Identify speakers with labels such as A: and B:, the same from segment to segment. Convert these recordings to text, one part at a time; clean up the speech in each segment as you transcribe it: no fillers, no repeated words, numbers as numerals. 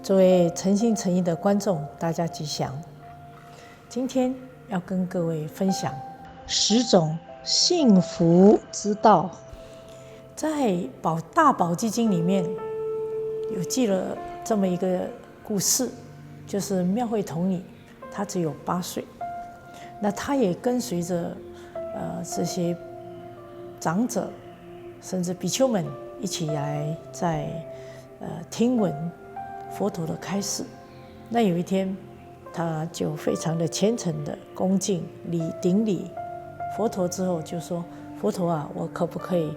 A: 诸位诚心诚意的观众，大家吉祥。今天要跟各位分享10种幸福之道。在大宝积经里面有记了这么一个故事，就是妙慧童女，她只有8岁，那她也跟随着这些长者，甚至比丘们一起来在听闻佛陀的开示。那有一天，他就非常的虔诚的恭敬顶礼佛陀之后，就说：“佛陀啊，我可不可以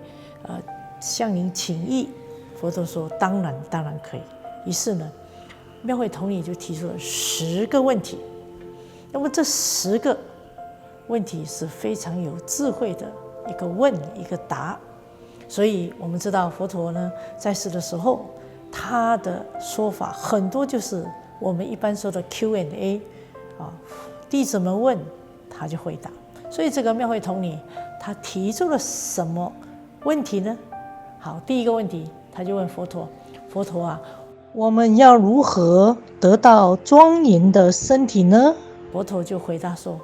A: 向您请益？”佛陀说：“当然可以。”于是呢，妙慧童女就提出了10个问题。那么这10个问题是非常有智慧的一个问一个答，所以我们知道佛陀呢在世的时候，他的说法很多就是我们一般说的 Q&A 弟子们问他就回答。所以这个妙慧童女她提出了什么问题呢？好，第一个问题，他就问佛陀：“佛陀啊，我们要如何得到庄严的身体呢？”佛陀就回答说：“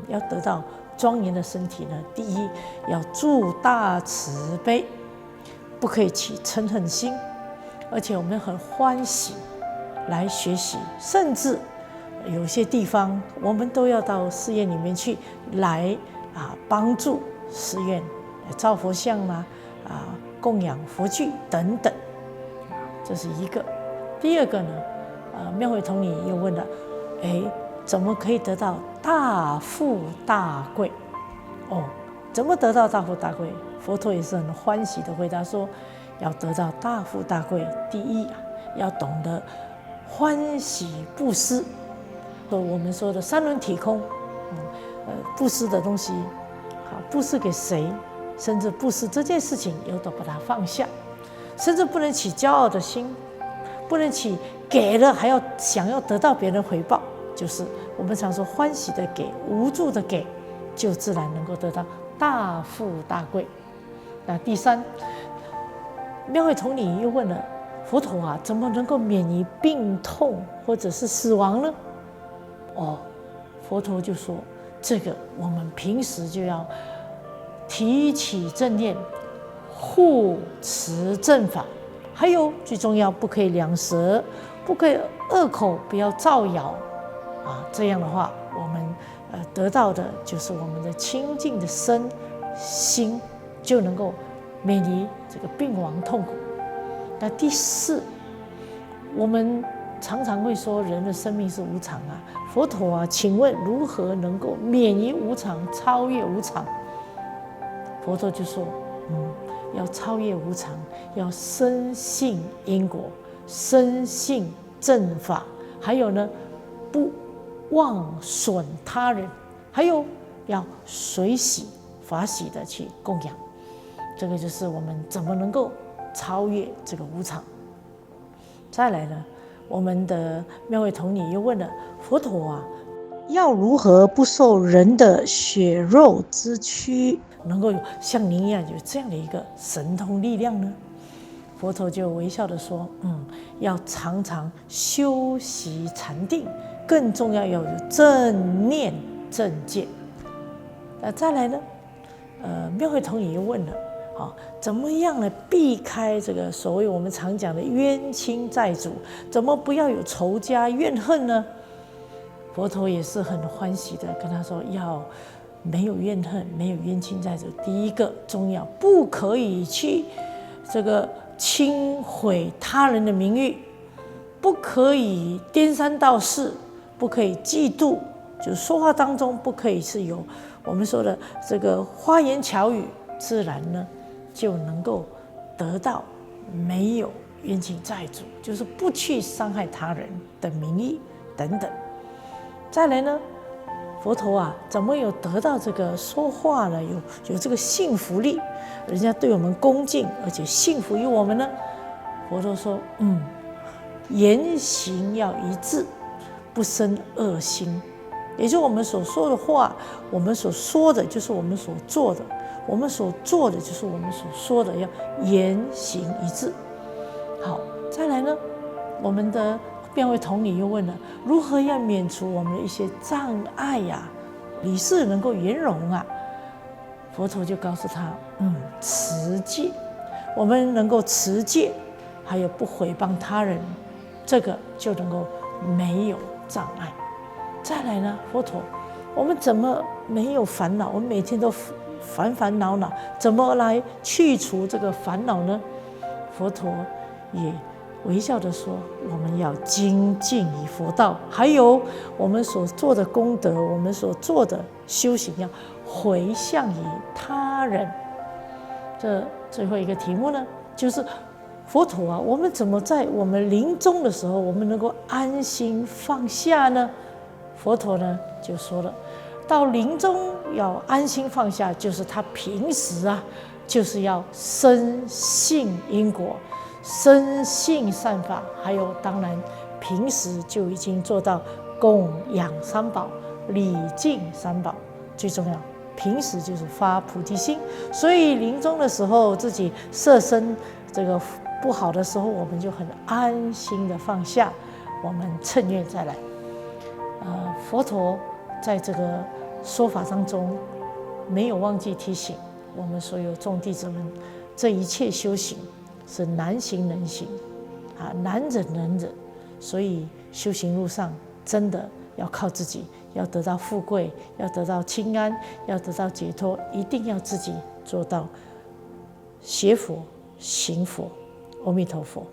A: 要得到庄严的身体呢，第一要住大慈悲，不可以起嗔恨心。而且我们很欢喜来学习，甚至有些地方我们都要到寺院里面去来帮助寺院造佛像啦，供养佛具等等。这是一个。第二个呢，妙慧童女又问了：怎么可以得到大富大贵？怎么得到大富大贵？佛陀也是很欢喜的回答说：要得到大富大贵，第一要懂得欢喜布施。我们说的3轮体空，布施的东西，布施给谁，甚至布施这件事情，要都把它放下，甚至不能起骄傲的心，不能起给了还要想要得到别人回报，就是我们常说欢喜的给，无助的给，就自然能够得到大富大贵。那第3，妙慧童女又问了佛陀啊，怎么能够免于病痛或者是死亡呢？佛陀就说：这个我们平时就要提起正念，护持正法，还有最重要，不可以两舌，不可以恶口，不要造谣这样的话，我们得到的就是我们的清净的身心，就能够免于这个病亡痛苦。那第4，我们常常会说人的生命是无常佛陀啊，请问如何能够免于无常，超越无常？佛陀就说：要超越无常，要深信因果，深信正法，还有呢，不妄损他人，还有要随喜法喜的去供养。这个就是我们怎么能够超越这个无常。再来呢，我们的妙慧童女又问了佛陀啊，要如何不受人的血肉之躯，能够像您一样有这样的一个神通力量呢？佛陀就微笑的说：要常常修习禅定，更重要要有正念正见。再来呢，妙慧童女又问了：怎么样呢避开这个所谓我们常讲的冤亲债主？怎么不要有仇家怨恨呢？佛陀也是很欢喜的跟他说：要没有怨恨，没有冤亲债主。第一个重要，不可以去这个轻毁他人的名誉，不可以颠三倒四，不可以嫉妒，就是说话当中不可以是有我们说的这个花言巧语，自然呢就能够得到没有冤亲债主，就是不去伤害他人的名誉等等。再来呢，佛陀啊，怎么有得到这个说话呢？有这个信服力，人家对我们恭敬，而且信服于我们呢？佛陀说：言行要一致，不生恶心。也就是我们所说的话，我们所说的就是我们所做的，我们所做的就是我们所说的，要言行一致。好，再来呢，我们的辩会同理又问了，如何要免除我们的一些障碍呀？理事能够圆融啊？佛陀就告诉他，持戒，我们能够持戒，还有不毁谤他人，这个就能够没有障碍。再来呢，佛陀，我们怎么没有烦恼？我们每天都烦恼恼，怎么来去除这个烦恼呢？佛陀也微笑地说，我们要精进于佛道，还有我们所做的功德，我们所做的修行要回向于他人。这最后一个题目呢，就是佛陀啊，我们怎么在我们临终的时候，我们能够安心放下呢？佛陀呢就说了，到临终要安心放下，就是他平时啊，就是要深信因果，深信善法，还有当然平时就已经做到供养三宝、礼敬三宝，最重要平时就是发菩提心。所以临终的时候，自己色身这个不好的时候，我们就很安心的放下，我们趁愿再来。佛陀在这个说法当中没有忘记提醒我们所有众弟子们，这一切修行是难行能行啊，难忍能忍。所以修行路上真的要靠自己，要得到富贵，要得到清安，要得到解脱，一定要自己做到学佛行佛。阿弥陀佛。